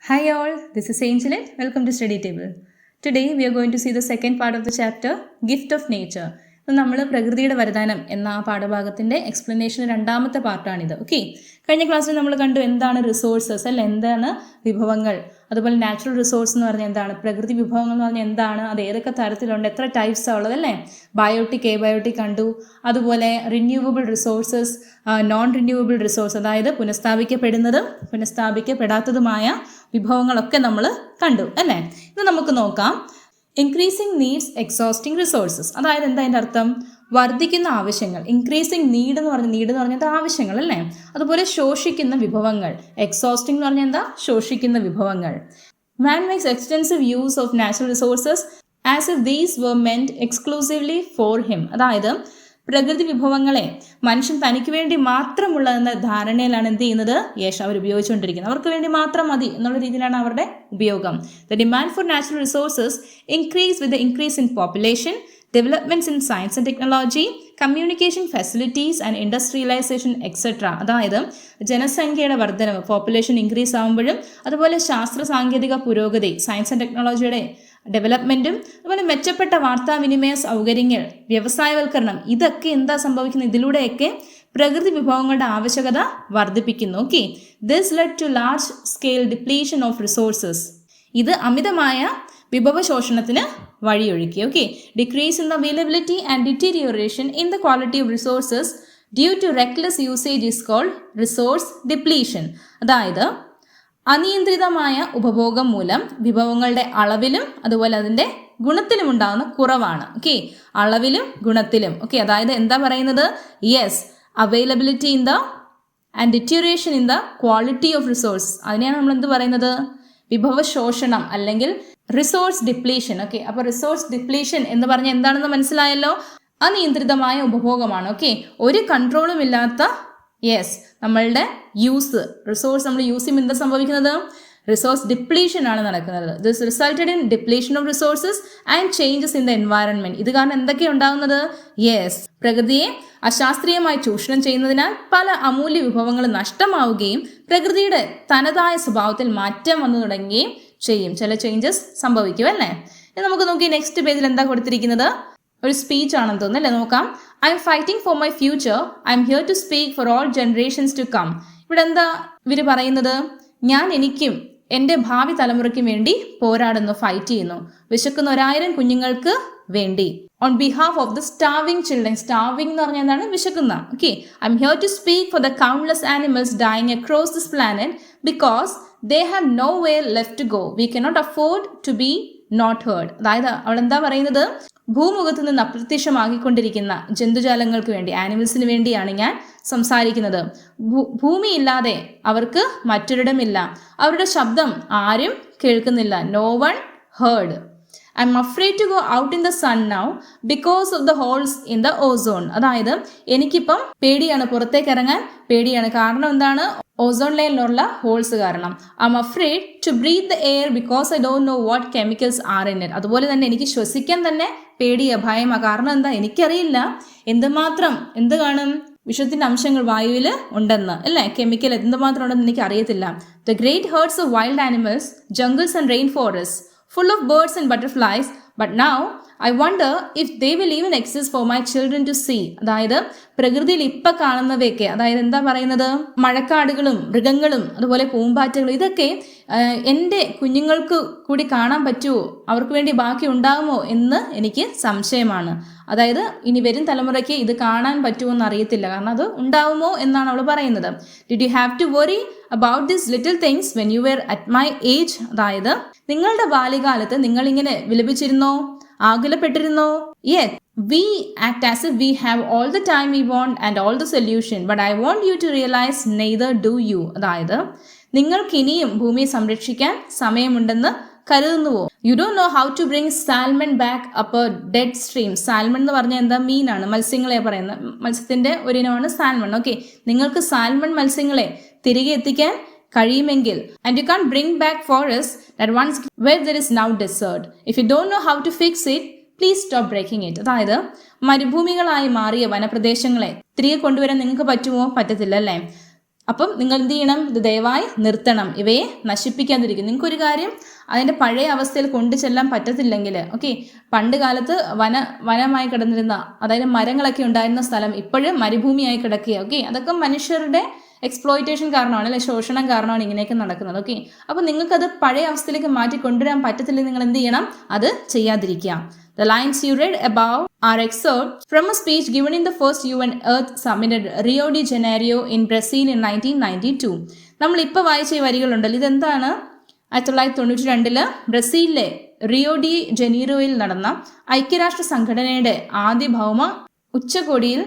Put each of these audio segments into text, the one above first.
Hi all, this is Angeline. Welcome to Study Table. Today we are going to see the second part of the chapter, Gift of Nature. നമ്മൾ പ്രകൃതിയുടെ വരദാനം എന്ന ആ പാഠഭാഗത്തിന്റെ explanation രണ്ടാമത്തെ പാർട്ടാണിത്. Okay, കഴിഞ്ഞ ക്ലാസ്സിൽ നമ്മൾ കണ്ടു എന്താണ് റിസോഴ്സസ് അല്ല, എന്താണ് വിഭവങ്ങൾ, അതുപോലെ നാച്ചുറൽ റിസോഴ്സ് എന്ന് പറഞ്ഞാൽ എന്താണ്, പ്രകൃതി വിഭവങ്ങൾ എന്ന് പറഞ്ഞാൽ എന്താണ്, അത് ഏതൊക്കെ തരത്തിലുണ്ട്, എത്ര ടൈപ്സാണ് ഉള്ളത് അല്ലേ, ബയോട്ടിക് എബയോട്ടിക് കണ്ടു, അതുപോലെ renewable resources, non renewable resource, അതായത് പുനഃസ്ഥാപിക്കപ്പെടുന്നതും പുനഃസ്ഥാപിക്കപ്പെടാത്തതുമായ വിഭവങ്ങളൊക്കെ നമ്മൾ കണ്ടു അല്ലേ. ഇത് നമുക്ക് നോക്കാം. ഇൻക്രീസിങ് നീഡ്സ് എക്സോസ്റ്റിംഗ് റിസോഴ്സസ്, അതായത് എന്താ അതിൻ്റെ അർത്ഥം, വർദ്ധിക്കുന്ന ആവശ്യങ്ങൾ. ഇൻക്രീസിങ് നീഡ് എന്ന് പറഞ്ഞത് ആവശ്യങ്ങൾ അല്ലേ. അതുപോലെ ശോഷിക്കുന്ന വിഭവങ്ങൾ, എക്സോസ്റ്റിംഗ് എന്ന് പറഞ്ഞാൽ എന്താ, ശോഷിക്കുന്ന വിഭവങ്ങൾ. Man makes extensive use of natural resources as if these were meant exclusively for him, അതായത് പ്രകൃതി വിഭവങ്ങളെ മനുഷ്യൻ തനിക്ക് വേണ്ടി മാത്രമുള്ളതെന്ന ധാരണയിലാണ് എന്ത് ചെയ്യുന്നത്, അവർ ഉപയോഗിച്ചുകൊണ്ടിരിക്കുന്നത്. അവർക്ക് വേണ്ടി മാത്രം മതി എന്നുള്ള രീതിയിലാണ് അവരുടെ ഉപയോഗം. The demand for natural resources increase with the increase in population, developments in science and technology, communication facilities and industrialization etcetera. അതായത് ജനസംഖ്യയുടെ വർധനവ്, പോപ്പുലേഷൻ ഇൻക്രീസ് ആകുമ്പോഴും, അതുപോലെ ശാസ്ത്ര സാങ്കേതിക പുരോഗതി, സയൻസ് ആൻഡ് ടെക്നോളജിയുടെ ഡെവലപ്മെൻറ്റും, അതുപോലെ മെച്ചപ്പെട്ട വാർത്താവിനിമയ സൗകര്യങ്ങൾ, വ്യവസായവൽക്കരണം, ഇതൊക്കെ എന്താ സംഭവിക്കുന്നത്, ഇതിലൂടെയൊക്കെ പ്രകൃതി വിഭവങ്ങളുടെ ആവശ്യകത വർദ്ധിപ്പിക്കുന്നു. Okay, this led to large scale depletion of resources. ഇത് അമിതമായ വിഭവശോഷണത്തിന് വഴിയൊഴുക്കി. Okay, decrease in the availability and deterioration in the quality of resources due to reckless usage is called resource depletion. അതായത് അനിയന്ത്രിതമായ ഉപഭോഗം മൂലം വിഭവങ്ങളുടെ അളവിലും അതുപോലെ അതിൻ്റെ ഗുണത്തിലും ഉണ്ടാകുന്ന കുറവാണ്. ഓക്കെ, അളവിലും ഗുണത്തിലും. ഓക്കെ, അതായത് എന്താ പറയുന്നത്, availability in the and deterioration in the quality of resource, അതിനെയാണ് നമ്മൾ എന്ത് പറയുന്നത്, വിഭവശോഷണം അല്ലെങ്കിൽ റിസോഴ്സ് ഡിപ്ലീഷൻ. ഓക്കെ, അപ്പോൾ റിസോഴ്സ് ഡിപ്ലീഷൻ എന്ന് പറഞ്ഞാൽ എന്താണെന്ന് മനസ്സിലായല്ലോ, അനിയന്ത്രിതമായ ഉപഭോഗമാണ്. ഓക്കെ, ഒരു കൺട്രോളും ഇല്ലാത്ത നമ്മളുടെ റിസോഴ്സ് നമ്മൾ യൂസ് ചെയ്യുമ്പോൾ എന്താ സംഭവിക്കുന്നത്, റിസോഴ്സ് ഡിപ്ലീഷൻ ആണ് നടക്കുന്നത്. This resulted in depletion of resources and changes in the environment. ഇത് കാരണം എന്തൊക്കെയാണ് ഉണ്ടാകുന്നത്, പ്രകൃതിയെ അശാസ്ത്രീയമായി ചൂഷണം ചെയ്യുന്നതിനാൽ പല അമൂല്യ വിഭവങ്ങൾ നഷ്ടമാവുകയും പ്രകൃതിയുടെ തനതായ സ്വഭാവത്തിൽ മാറ്റം വന്നു തുടങ്ങുകയും ചെയ്യും. ചില ചേഞ്ചസ് സംഭവിക്കും അല്ലേ. നമുക്ക് നോക്കി നെക്സ്റ്റ് പേജിൽ എന്താ കൊടുത്തിരിക്കുന്നത്, ഒരു സ്പീച്ച് ആണെന്ന് തോന്നുന്നു അല്ലേ. നോക്കാം. I'm fighting for my future, I M here to speak for all generations to come. ഇവിടെ എന്താ ഇവർ പറയുന്നത്, ഞാൻ എനിക്കും എൻ്റെ ഭാവി തലമുറയ്ക്കും വേണ്ടി പോരാടുന്നു, ഫൈറ്റ് ചെയ്യുന്നു, വിശക്കുന്ന 1000 കുഞ്ഞുങ്ങൾക്ക് വേണ്ടി. On behalf of the starving children. Starving എന്ന് പറഞ്ഞാൽ എന്താണ്, വിശക്കുന്ന. Okay, I M here to speak for the countless animals dying across this planet because they have nowhere left to go, we cannot afford to be not heard. അതായത് അവൾ എന്താ പറയുന്നത്, ഭൂമുഖത്ത് നിന്ന് അപ്രത്യക്ഷമാക്കിക്കൊണ്ടിരിക്കുന്ന ജന്തുജാലങ്ങൾക്ക് വേണ്ടി, ആനിമൽസിന് വേണ്ടിയാണ് ഞാൻ സംസാരിക്കുന്നത്. ഭൂമിയില്ലാതെ അവർക്ക് മറ്റൊരിടമില്ല, അവരുടെ ശബ്ദം ആരും കേൾക്കുന്നില്ല. No one heard. I'm afraid to go out in the sun now because of the holes in the ozone. അതായത് എനിക്കിപ്പം പേടിയാണ്, പുറത്തേക്ക് ഇറങ്ങാൻ പേടിയാണ്. കാരണം എന്താണ്, ഓസോൺ ലെയറിലുള്ള ഹോൾസ് കാരണം. I'm afraid to breathe the air because I don't know what chemicals are in it. അതുപോലെ തന്നെ എനിക്ക് ശ്വസിക്കാൻ തന്നെ പേടിയാണ്, ഭയമാണ്. കാരണം എന്താ, എനിക്കറിയില്ല എന്ത് കാണും, വിഷത്തിന്റെ അംശങ്ങൾ വായുവിൽ ഉണ്ടെന്ന് അല്ലേ, കെമിക്കൽ എന്തുമാത്രം ഉണ്ടെന്ന് എനിക്ക് അറിയത്തില്ല. The great herds of wild animals, jungles and rain forest full of birds and butterflies, but now I wonder if they will even exist for my children to see. അതായത് പ്രകൃതിയിൽ ഇപ്പം കാണുന്നവയൊക്കെ, അതായത് എന്താ പറയുന്നത്, മഴക്കാടുകളും മൃഗങ്ങളും അതുപോലെ പൂമ്പാറ്റകളും, ഇതൊക്കെ എൻ്റെ കുഞ്ഞുങ്ങൾക്ക് കൂടി കാണാൻ പറ്റുമോ, അവർക്ക് വേണ്ടി ബാക്കി ഉണ്ടാകുമോ എന്ന് എനിക്ക് സംശയമാണ്. അതായത് ഇനി വരും തലമുറയ്ക്ക് ഇത് കാണാൻ പറ്റുമോ എന്ന് അറിയത്തില്ല, കാരണം അത് ഉണ്ടാവുമോ എന്നാണ് അവൾ പറയുന്നത്. Did you have to worry about this little things when you were at my age. അതായത് നിങ്ങളുടെ ബാല്യകാലത്ത് നിങ്ങളിങ്ങനെ വിലപിച്ചിരുന്നോ, ആകുലപ്പെട്ടിരുന്നോ? We act as if we have all the time we want and all the solution, but I want you to realize neither do you. അതായത് നിങ്ങൾക്ക് ഇനിയും ഭൂമിയെ സംരക്ഷിക്കാൻ സമയമുണ്ടെന്ന് കരുതുന്നുവോ? You don't know how to bring salmon back up a dead stream. Salmon എന്ന് പറഞ്ഞാൽ എന്താ, മീനാണ്, മത്സ്യങ്ങളെ പറയുന്നത്, മത്സ്യത്തിന്റെ ഒരു ഇനമാണ് സാൽമൺ. ഓക്കെ, നിങ്ങൾക്ക് സാൽമൺ മത്സ്യങ്ങളെ തിരികെ എത്തിക്കാൻ കഴിയുമെങ്കിൽ, and you can bring back forest that once were there is now desert. If you don't know how to fix it, please stop breaking it. അതായത് മരുഭൂമികളായി മാറിയ വനപ്രദേശങ്ങളെ തിരികെ കൊണ്ടുവരാൻ നിങ്ങൾക്ക് പറ്റുമോ? പറ്റത്തില്ല അല്ലേ. അപ്പം നിങ്ങൾ എന്ത് ചെയ്യണം? ഇത് ദയവായി നിർത്തണം, ഇവയെ നശിപ്പിക്കാതിരിക്കും. നിങ്ങൾക്കൊരു കാര്യം അതിൻ്റെ പഴയ അവസ്ഥയിൽ കൊണ്ടു ചെല്ലാൻ പറ്റത്തില്ലെങ്കിൽ, ഓക്കെ, പണ്ട് കാലത്ത് വനമായി കിടന്നിരുന്ന, അതായത് മരങ്ങളൊക്കെ ഉണ്ടായിരുന്ന സ്ഥലം ഇപ്പോഴും മരുഭൂമിയായി കിടക്കുക. ഓക്കെ, അതൊക്കെ മനുഷ്യരുടെ എക്സ്പ്ലോയിറ്റേഷൻ കാരണമാണ്, അല്ലെ ശോഷണം കാരണമാണ് ഇങ്ങനെയൊക്കെ നടക്കുന്നത്. ഓക്കെ, അപ്പോൾ നിങ്ങൾക്കത് പഴയ അവസ്ഥയിലേക്ക് മാറ്റി കൊണ്ടുവരാൻ പറ്റത്തില്ലെങ്കിൽ നിങ്ങൾ എന്ത് ചെയ്യണം? അത് ചെയ്യാതിരിക്കുക. The lines you read above are excerpts from a speech given in the first UN Earth Summit at Rio de Janeiro in Brazil in 1992. നമ്മൾ ഇപ്പോൾ വായിച്ച ഈ വരികളുണ്ടല്ലോ, ഇതെന്താണ്? 1992 ബ്രസീലിലെ റിയോ ഡി ജനീറോയിൽ നടന്ന ഐക്യരാഷ്ട്ര സംഘടനയുടെ ആദ്യ ഭൗമ ഉച്ചകോടിയിൽ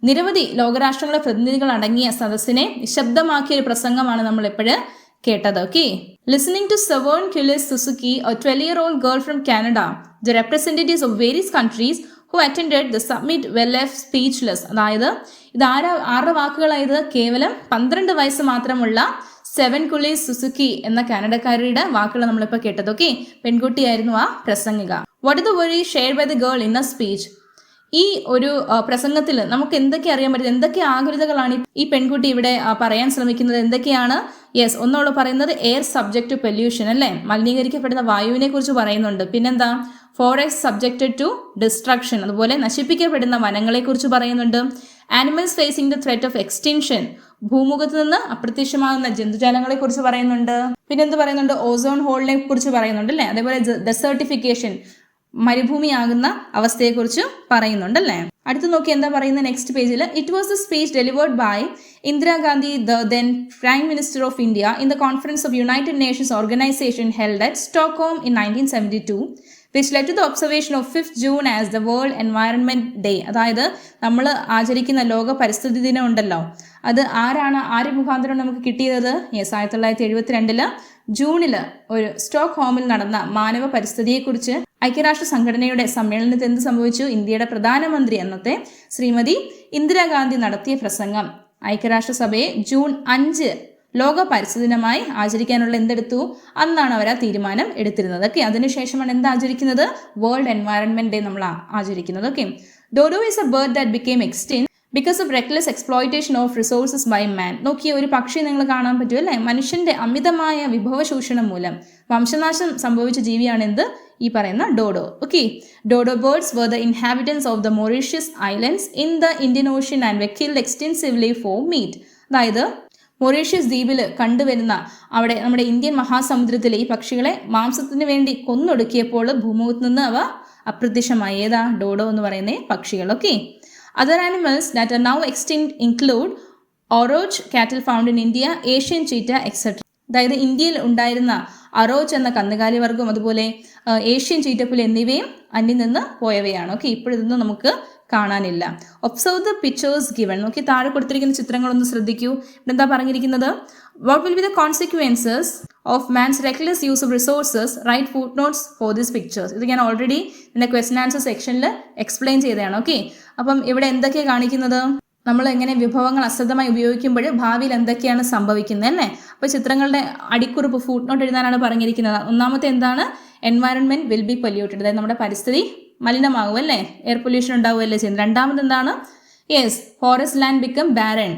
നിരവധി ലോകരാഷ്ട്രങ്ങളെ പ്രതിനിധികൾ അടങ്ങിയ സദസ്സിനെ നിശബ്ദമാക്കിയ ഒരു പ്രസംഗമാണ് നമ്മൾ എപ്പോഴും കേട്ടത്. Okay, listening to Severn Cullis Suzuki, a 12-year-old girl from Canada, the representatives of various countries who attended the summit were left speechless. അതായത് ഇത് ആരുടെ വാക്കുകളായത്? കേവലം 12 വയസ്സ് മാത്രമുള്ള സെവൻ കുലീസ് സുസുക്കി എന്ന കാനഡക്കാരിയുടെ വാക്കുകൾ നമ്മളിപ്പോൾ കേട്ടത്. ഓക്കെ, പെൺകുട്ടിയായിരുന്നു ആ പ്രസംഗിക. What is the worry shared by the girl in a speech? ഈ ഒരു പ്രസംഗത്തിൽ നമുക്ക് എന്തൊക്കെ അറിയാൻ പറ്റും? എന്തൊക്കെ ആകുലതകളാണ് ഈ പെൺകുട്ടി ഇവിടെ പറയാൻ ശ്രമിക്കുന്നത്? എന്തൊക്കെയാണ്? യെസ്, ഒന്നോള് പറയുന്നത് എയർ സബ്ജക്ട് ടു പൊല്യൂഷൻ, അല്ലേ, മലിനീകരിക്കപ്പെടുന്ന വായുവിനെ കുറിച്ച് പറയുന്നുണ്ട്. പിന്നെന്താ? ഫോറസ്റ്റ് സബ്ജക്റ്റഡ് ടു ഡിസ്ട്രക്ഷൻ, അതുപോലെ നശിപ്പിക്കപ്പെടുന്ന വനങ്ങളെ കുറിച്ച് പറയുന്നുണ്ട്. Animals facing the threat of extinction, ഭൂമുഖത്ത് നിന്ന് അപ്രത്യക്ഷമാകുന്ന ജന്തുജാലങ്ങളെ കുറിച്ച് പറയുന്നുണ്ട്. പിന്നെ എന്ത് പറയുന്നുണ്ട്? ഓസോൺ ഹോളിനെ കുറിച്ച് പറയുന്നുണ്ട്, അല്ലേ, അതേപോലെ ഡെസേർട്ടിഫിക്കേഷൻ, മരുഭൂമിയാകുന്ന അവസ്ഥയെക്കുറിച്ച് പറയുന്നുണ്ടല്ലേ. അടുത്ത് നോക്കി എന്താ പറയുന്നത് നെക്സ്റ്റ് പേജിൽ? It was the speech delivered by Indira Gandhi, the then prime minister of India, in the conference of United Nations organisation held at Stockholm in 1972, which led to the observation of 5th June as the World Environment Day. അതായത് നമ്മൾ ആചരിക്കുന്ന ലോക പരിസ്ഥിതി ദിനം ഉണ്ടല്ലോ, അത് ആര് മുഖാന്തരം നമുക്ക് കിട്ടിയത്? യെസ്, 1972 ജൂണിൽ ഒരു സ്റ്റോക്ക് ഹോമിൽ നടന്ന മാനവ പരിസ്ഥിതിയെക്കുറിച്ച് ഐക്യരാഷ്ട്ര സംഘടനയുടെ സമ്മേളനത്തിൽ എന്ത് സംഭവിച്ചു? ഇന്ത്യയുടെ പ്രധാനമന്ത്രി അന്നത്തെ ശ്രീമതി ഇന്ദിരാഗാന്ധി നടത്തിയ പ്രസംഗം ഐക്യരാഷ്ട്രസഭയെ ജൂൺ 5 ലോക പരിസ്ഥിതി ദിനമായി ആചരിക്കാനുള്ള എന്തെടുത്തു? അന്നാണ് അവർ ആ തീരുമാനം എടുത്തിരുന്നത്. ഓക്കെ, അതിനുശേഷമാണ് എന്താ ആചരിക്കുന്നത്? വേൾഡ് എൻവയറൺമെന്റ് ഡേ നമ്മൾ ആചരിക്കുന്നത്. Okay, dodo is a bird that became extinct because of reckless exploitation of resources by man. നോക്കിയ ഒരു പക്ഷി നിങ്ങൾ കാണാൻ പറ്റും, അല്ലേ? മനുഷ്യന്റെ അമിതമായ വിഭവ ചൂഷണം മൂലം വംശനാശം സംഭവിച്ച ജീവിയാണ് എന്ത്? ഈ പറയുന്ന dodo. Okay, dodo birds were the inhabitants of the Mauritius Islands in the Indian Ocean and were killed extensively for meat. അതായത് മൊറീഷ്യസ് ദ്വീപിൽ കണ്ടുവരുന്ന അവിടെ നമ്മുടെ ഇന്ത്യൻ മഹാസമുദ്രത്തിൽ ഈ പക്ഷികളെ മാംസത്തിന് വേണ്ടി കൊന്നൊടുക്കിയപ്പോൾ ഭൂമുഖത്ത് നിന്ന് അവ അപ്രത്യക്ഷമായി. ഏതാ? ഡോഡോ എന്ന് പറയുന്ന പക്ഷികൾ. Okay, other animals that are now extinct include orange cattle found in India, Asian cheetah, etc. അതായത് ഇന്ത്യയിൽ ഉണ്ടായിരുന്ന അറോച്ച് എന്ന കന്നുകാലി വർഗം, അതുപോലെ ഏഷ്യൻ ചീറ്റപ്പുലി എന്നിവയും അന്യം നിന്ന് പോയവയാണ്. ഓക്കെ, ഇപ്പോഴിതൊന്നും നമുക്ക് കാണാനില്ല. Observe the pictures given. നോക്കി താഴെ കൊടുത്തിരിക്കുന്ന ചിത്രങ്ങളൊന്ന് ശ്രദ്ധിക്കൂ. ഇവിടെ എന്താ പറഞ്ഞിരിക്കുന്നത്? What will be the consequences of man's reckless use of resources, write foot notes for these pictures. ഇത് ഞാൻ ഓൾറെഡി എൻ്റെ ക്വസ്റ്റൻ ആൻസർ സെക്ഷനിൽ എക്സ്പ്ലെയിൻ ചെയ്തതാണ്. ഓക്കെ, അപ്പം ഇവിടെ എന്തൊക്കെയാണ് കാണിക്കുന്നത്? നമ്മൾ എങ്ങനെ വിഭവങ്ങൾ അശ്രദ്ധമായി ഉപയോഗിക്കുമ്പോൾ ഭാവിയിൽ എന്തൊക്കെയാണ് സംഭവിക്കുന്നത്, അല്ലേ? അപ്പോൾ ചിത്രങ്ങളുടെ അടിക്കുറിപ്പ് ഫുട് നോട്ട് എഴുതാനാണ് പറഞ്ഞിരിക്കുന്നത്. ഒന്നാമത്തെ എന്താണ്? എൻവയറൺമെന്റ് വിൽ ബി പൊല്യൂട്ടഡ്, അതായത് നമ്മുടെ പരിസ്ഥിതി മലിനമാകും, അല്ലേ? എയർ പൊല്യൂഷൻ ഉണ്ടാവുകയല്ലേ ചെയ്യുന്നത്. രണ്ടാമത് എന്താണ്? Yes, forest land become barren,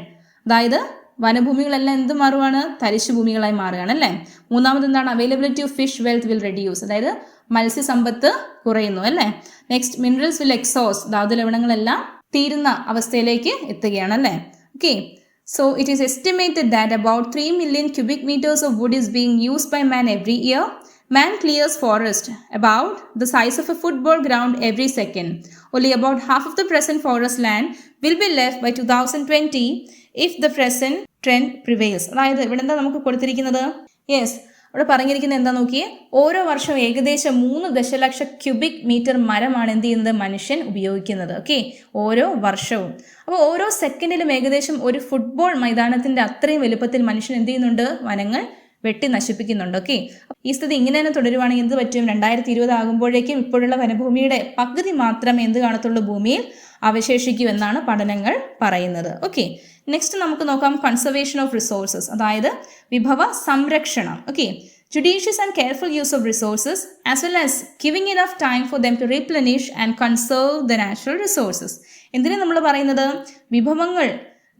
അതായത് വനഭൂമികളെല്ലാം എന്ത് മാറുകയാണ്? തരിശു ഭൂമികളായി മാറുകയാണ്, അല്ലേ? മൂന്നാമത് എന്താണ്? Availability of fish wealth will reduce, അതായത് മത്സ്യസമ്പത്ത് കുറയുന്നു, അല്ലേ? നെക്സ്റ്റ്, മിനറൽസ് വിൽ എക്സോസ്റ്റ്, ധാതു ലവണങ്ങളെല്ലാം തീരുന്ന അവസ്ഥയിലേക്ക് എത്തുകയാണ്, അല്ലേ? Okay, so it is estimated that about 3 million cubic meters of wood is being used by man every year. Man clears forest about the size of a football ground every second. Only about half of the present forest land will be left by 2020 if the present trend prevails. അതായത് ഇവിടെ എന്താ നമുക്ക് കൊടുത്തിരിക്കുന്നത്? Yes, ഇവിടെ പറഞ്ഞിരിക്കുന്നത് എന്താ നോക്കിയേ? ഓരോ വർഷവും ഏകദേശം 3 ദശലക്ഷം ക്യൂബിക് മീറ്റർ മരമാണ് എന്ത് ചെയ്യുന്നത്? മനുഷ്യൻ ഉപയോഗിക്കുന്നത്. ഓക്കെ, ഓരോ വർഷവും. അപ്പോൾ ഓരോ സെക്കൻഡിലും ഏകദേശം ഒരു ഫുട്ബോൾ മൈതാനത്തിന്റെ അത്രയും വലുപ്പത്തിൽ മനുഷ്യൻ എന്ത് ചെയ്യുന്നുണ്ട്? വനങ്ങൾ വെട്ടി നശിപ്പിക്കുന്നുണ്ട്. ഓക്കെ, ഈ സ്ഥിതി ഇങ്ങനെ തന്നെ തുടരുവാണെങ്കിൽ എന്ത് പറ്റും? 2020 ആകുമ്പോഴേക്കും ഇപ്പോഴുള്ള വനഭൂമിയുടെ പകുതി മാത്രമേ എന്ത് കാണത്തുള്ളൂ? ഭൂമിയിൽ അവശേഷിക്കൂ എന്നാണ് പഠനങ്ങൾ പറയുന്നത്. ഓക്കെ, നെക്സ്റ്റ് നമുക്ക് നോക്കാം കൺസർവേഷൻ ഓഫ് റിസോഴ്സസ്, അതായത് വിഭവ സംരക്ഷണം. Okay, judicious and careful use of resources as well as giving enough time for them to replenish and conserve the natural resources. എന്തിനാണ് നമ്മൾ പറയുന്നത്? വിഭവങ്ങൾ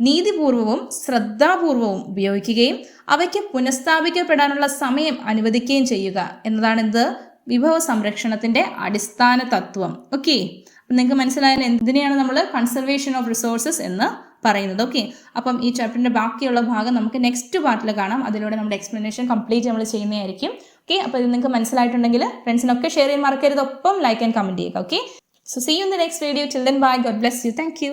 നീതിപൂർവവും ശ്രദ്ധാപൂർവവും ഉപയോഗിക്കുകയും അവയ്ക്ക് പുനഃസ്ഥാപിക്കപ്പെടാനുള്ള സമയം അനുവദിക്കുകയും ചെയ്യുക എന്നതാണ് എന്ത് വിഭവ സംരക്ഷണത്തിന്റെ അടിസ്ഥാന തത്വം. ഓക്കെ, അപ്പം നിങ്ങൾക്ക് മനസ്സിലായാലും എന്തിനെയാണ് നമ്മൾ കൺസർവേഷൻ ഓഫ് റിസോഴ്സസ് എന്ന് പറയുന്നത്. ഓക്കെ, അപ്പം ഈ ചാപ്റ്ററിന്റെ ബാക്കിയുള്ള ഭാഗം നമുക്ക് നെക്സ്റ്റ് പാർട്ടിൽ കാണാം. അതിലൂടെ നമ്മുടെ എക്സ്പ്ലനേഷൻ കംപ്ലീറ്റ് നമ്മൾ ചെയ്യുന്നതായിരിക്കും. ഓക്കെ, അപ്പോൾ ഇത് നിങ്ങൾക്ക് മനസ്സിലായിട്ടുണ്ടെങ്കിൽ ഫ്രണ്ട്സിനൊക്കെ ഷെയർ ചെയ്യാൻ മറക്കരുത്. ഒപ്പം ലൈക്ക് ആൻഡ് കമന്റ് ചെയ്യുക. Okay, so see you in the next video. Till then bye. God bless you. Thank U.